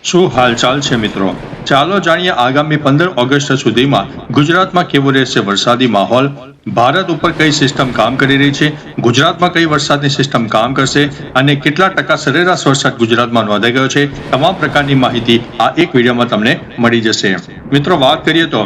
શું હાલચાલ છે મિત્રો? ચાલો જાણીએ આગામી 15 ઓગસ્ટ સુધીમાં ગુજરાતમાં કેવો રહેશે વરસાદી માહોલ. ભારત ઉપર કઈ સિસ્ટમ કામ કરી રહી છે, ગુજરાતમાં કઈ વરસાદની સિસ્ટમ કામ કરશે અને કેટલા ટકા સરેરાશ વરસાદ ગુજરાતમાં નોંધાઈ ગયો છે, તમામ પ્રકારની માહિતી આ એક વિડીયોમાં તમને મળી જશે. મિત્રો, વાત કરીએ તો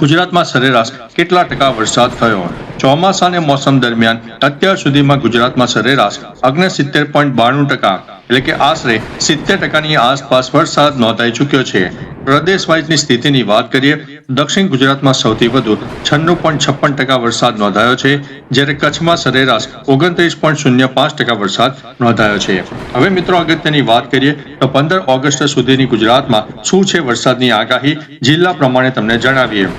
ગુજરાતમાં સરેરાશ કેટલા ટકા વરસાદ થયો. ચોમાસાની મોસમ દરમિયાન અત્યાર સુધીમાં ગુજરાતમાં સરેરાશ 69.92%, એટલે કે આશરે 70%ની આસપાસ વરસાદ નોંધાઈ ચૂક્યો છે. પ્રદેશ વાઇઝની સ્થિતિની વાત કરીએ, દક્ષિણ ગુજરાતમાં સૌથી વધુ 96.56% વરસાદ નોંધાયો છે, જ્યારે કચ્છમાં સરેરાશ 29.05% વરસાદ નોંધાયો છે. હવે મિત્રો, અગત્યની વાત કરીએ તો 15 ઓગસ્ટ સુધીની ગુજરાતમાં શું છે વરસાદની આગાહી, જિલ્લા પ્રમાણે તમને જણાવીએ.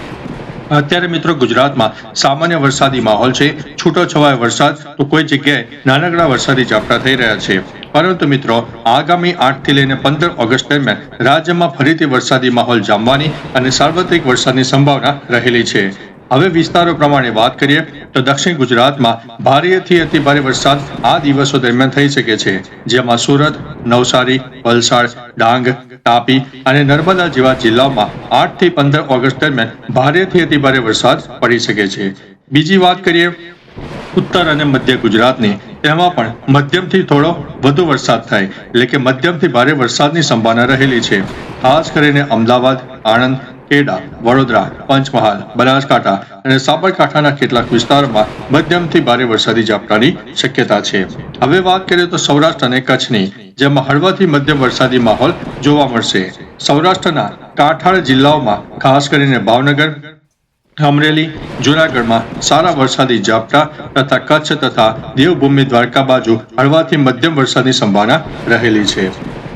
અત્યારે મિત્રો ગુજરાતમાં સામાન્ય વરસાદી માહોલ છે. છૂટોછવાયો વરસાદ તો કોઈ જગ્યાએ નાનકડા વરસાદી ઝાપટા થઈ રહ્યા છે. પરંતુ મિત્રો, આગામી 8 થી લઈને 15 ઓગસ્ટ દરમિયાન રાજ્યમાં ફરીથી વરસાદી માહોલ જામવાની અને સાર્વત્રિક વરસાદની સંભાવના રહેલી છે. હવે વિસ્તારો પ્રમાણે વાત કરીએ તો દક્ષિણ ગુજરાતમાં ભારેથી અતિભારે વરસાદ આ દિવસો દરમિયાન થઈ શકે છે, જેમાં સુરત, નવસારી, વલસાડ, ડાંગ, તાપી અને નર્મદા જેવા જિલ્લાઓમાં 8 થી 15 ઓગસ્ટ દરમિયાન ભારેથી અતિભારે વરસાદ પડી શકે છે. બીજી વાત કરીએ ઉત્તર અને મધ્ય ગુજરાતની, તેમાં પણ મધ્યમથી થોડો વધુ વરસાદ થાય, એટલે કે મધ્યમથી ભારે વરસાદની સંભાવના રહેલી છે. ખાસ કરીને અમદાવાદ, આણંદ, ખેડા, વડોદરા, પંચમહાલ, બનાસકાંઠા અને સાબરકાંઠાના કેટલાક વિસ્તારોમાં મધ્યમથી ભારે વરસાદી ઝાપટાની શક્યતા છે. હવે વાત કરીએ તો સૌરાષ્ટ્ર અને કચ્છની, જેમાં હળવાથી મધ્યમ વરસાદી માહોલ જોવા મળશે. સૌરાષ્ટ્રના કાંઠાળ જિલ્લાઓમાં ખાસ કરીને ભાવનગર, અમરેલી, જૂનાગઢમાં સારા વરસાદી ઝાપટા તથા કચ્છ તથા દેવભૂમિ દ્વારકા બાજુ હળવાથી મધ્યમ વરસાદની સંભાવના રહેલી છે.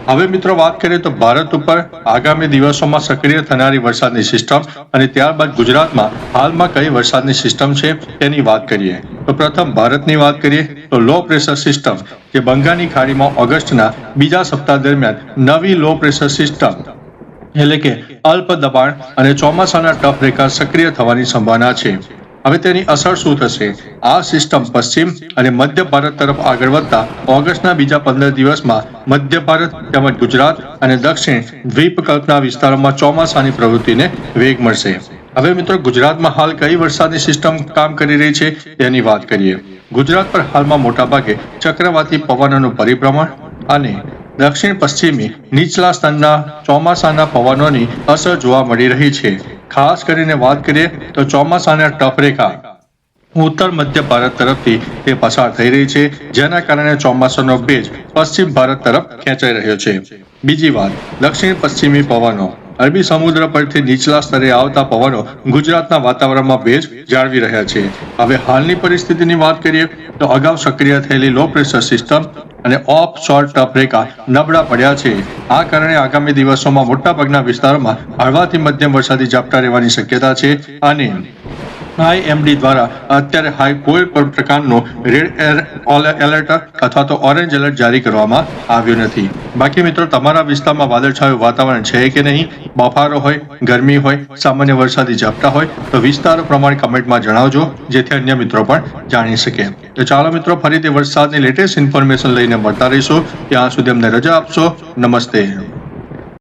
હવે મિત્રો, વાત કરીએ તો ભારત ઉપર આગામી દિવસોમાં સક્રિય થનારી વરસાદની સિસ્ટમ અને ત્યારબાદ ગુજરાતમાં હાલમાં કઈ વરસાદની સિસ્ટમ છે તેની વાત કરીએ. તો પ્રથમ ભારતની વાત કરીએ તો લો પ્રેશર સિસ્ટમ, જે બંગાળની ખાડીમાં ઓગસ્ટના બીજા સપ્તાહ દરમિયાન નવી લો પ્રેશર સિસ્ટમ, એટલે કે અલ્પ દબાણ અને ચોમાસાના ટફ રેખા સક્રિય થવાની સંભાવના છે. હવે તેની અસર શું થશે? આ સિસ્ટમ પશ્ચિમ અને મધ્ય ભારત તરફ આગળ વધતા ઓગસ્ટના બીજા 15 દિવસમાં મધ્ય ભારત તેમજ ગુજરાત અને દક્ષિણ દ્વીપકલ્પના વિસ્તારોમાં ચોમાસાની પ્રવૃત્તિને વેગ મળશે. હવે મિત્રો, ગુજરાતમાં હાલ કઈ વરસાદની સિસ્ટમ કામ કરી રહી છે તેની વાત કરીએ. ગુજરાત પર હાલમાં મોટાભાગે ચક્રવાતી પવનોનું પરિભ્રમણ અને દક્ષિણ પશ્ચિમી નીચલા સ્તરના ચોમાસાના પવનોની અસર જોવા મળી રહી છે. ખાસ કરીને વાત કરીએ તો ચોમાસાના ટફ રેખા ઉત્તર મધ્ય ભારત તરફથી તે પસાર થઈ રહી છે, જેના કારણે ચોમાસાનો ભેજ પશ્ચિમ ભારત તરફ ખેંચાઈ રહ્યો છે. બીજી વાત, દક્ષિણ પશ્ચિમી પવનો, અરબી સમુદ્ર પરથી નીચલા સ્તરે આવતા પવનો ગુજરાતના વાતાવરણમાં ભેજ જાળવી રહ્યા છે. હવે હાલની પરિસ્થિતિની વાત કરીએ તો અગાઉ સક્રિય થયેલી લો પ્રેશર સિસ્ટમ અને ઓફ શોર ટફ રેખા નબળા પડ્યા છે. આ કારણે આગામી દિવસોમાં મોટાભાગના વિસ્તારોમાં હળવાથી મધ્યમ વરસાદી ઝાપટા રહેવાની શક્યતા છે અને IMD દ્વારા અત્યારે હાઈ કોઈ પણ પ્રકારનો રેડ એલર્ટ અથવા તો ઓરેન્જ એલર્ટ જારી કરવામાં આવ્યો નથી. બાકી મિત્રો, તમારા વિસ્તારમાં વાદળછાયું વાતાવરણ છે કે નહીં, બફારો હોય, ગરમી હોય, સામાન્ય વરસાદી ઝાપટા હોય, તો વિસ્તારો પ્રમાણે કમેન્ટમાં જણાવજો, જેથી અન્ય મિત્રો પણ જાણી શકે. તો ચાલો મિત્રો, ફરીથી વરસાદની લેટેસ્ટ ઇન્ફોર્મેશન લઈને મળતા રહીશું. ત્યાં સુધી અમને રજા આપશો. નમસ્તે.